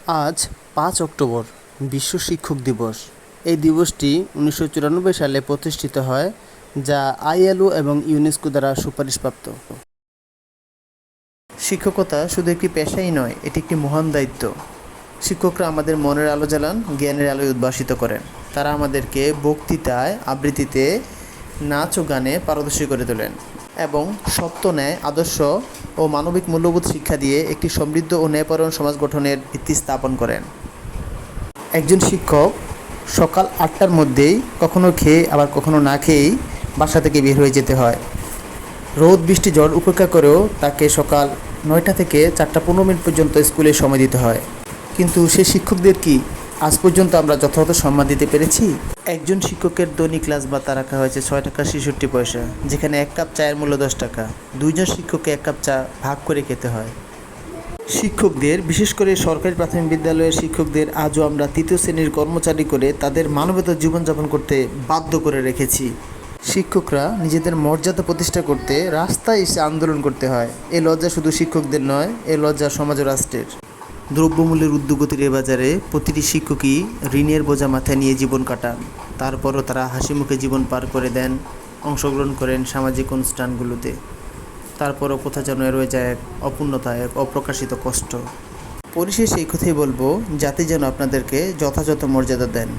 আজ ৫ অক্টোবর বিশ্ব শিক্ষক দিবস। এই দিবসটি ১৯৯৪ সালে প্রতিষ্ঠিত হয়, যা আইএলও এবং ইউনেস্কো দ্বারা সুপারিশপ্রাপ্ত। শিক্ষকতা শুধু একটি পেশাই নয়, এটি একটি মহান দায়িত্ব। শিক্ষকরা আমাদের মনের আলো জ্বালান, জ্ঞানের আলোয় উদ্ভাসিত করেন। তারা আমাদেরকে বক্তৃতায়, আবৃত্তিতে, নাচ ও গানে পারদর্শী করে তোলেন এবং সত্য, ন্যায়, আদর্শ ও মানবিক মূল্যবোধ শিক্ষা দিয়ে একটি সমৃদ্ধ ও ন্যায়পরায়ণ সমাজ গঠনের ভিত্তি স্থাপন করেন। একজন শিক্ষক সকাল ৮টার মধ্যেই কখনো খেয়ে আবার কখনো না খেয়েই বাসা থেকে বের হয়ে যেতে হয়। রোদ, বৃষ্টি, ঝড় উপেক্ষা করেও তাকে সকাল ৯টা থেকে ৪টা ১৫ মিনিট পর্যন্ত স্কুলে সময় দিতে হয়। কিন্তু সেই শিক্ষকদের কি আজ পর্যন্ত আমরা যথাযথ সম্মান দিতে পেরেছি? একজন শিক্ষকের দৈনিক ক্লাস ভাতা রাখা হয়েছে ৬ টাকা ৬৬ পয়সা, যেখানে ১ কাপ চায়ের মূল্য ১০ টাকা। দুইজন শিক্ষককে ১ কাপ চা ভাগ করে খেতে হয়। শিক্ষকদের, বিশেষ করে সরকারি প্রাথমিক বিদ্যালয়ের শিক্ষকদের আজও আমরা ৩য় শ্রেণীর কর্মচারী করে তাদের মানবেতর জীবনযাপন করতে বাধ্য করে রেখেছি। শিক্ষকরা নিজেদের মর্যাদা প্রতিষ্ঠা করতে রাস্তায় এসে আন্দোলন করতে হয়। এ লজ্জা শুধু শিক্ষকদের নয়, এ লজ্জা সমাজ ও রাষ্ট্রের। দ্রব্যমূল্যের ঊর্ধ্বগতির এ বাজারে প্রতিটি শিক্ষকই ঋণের বোঝা মাথায় নিয়ে জীবন কাটান। তারপরও তারা হাসিমুখে জীবন পার করে দেন, অংশগ্রহণ করেন সামাজিক অনুষ্ঠানগুলোতে। তারপরও কোথাও যেন রয়ে যায় এক অপূর্ণতা, এক অপ্রকাশিত কষ্ট। পরিশেষে এই কথাই বলবো, জাতি যেন আপনাদেরকে যথাযথ মর্যাদা দেন।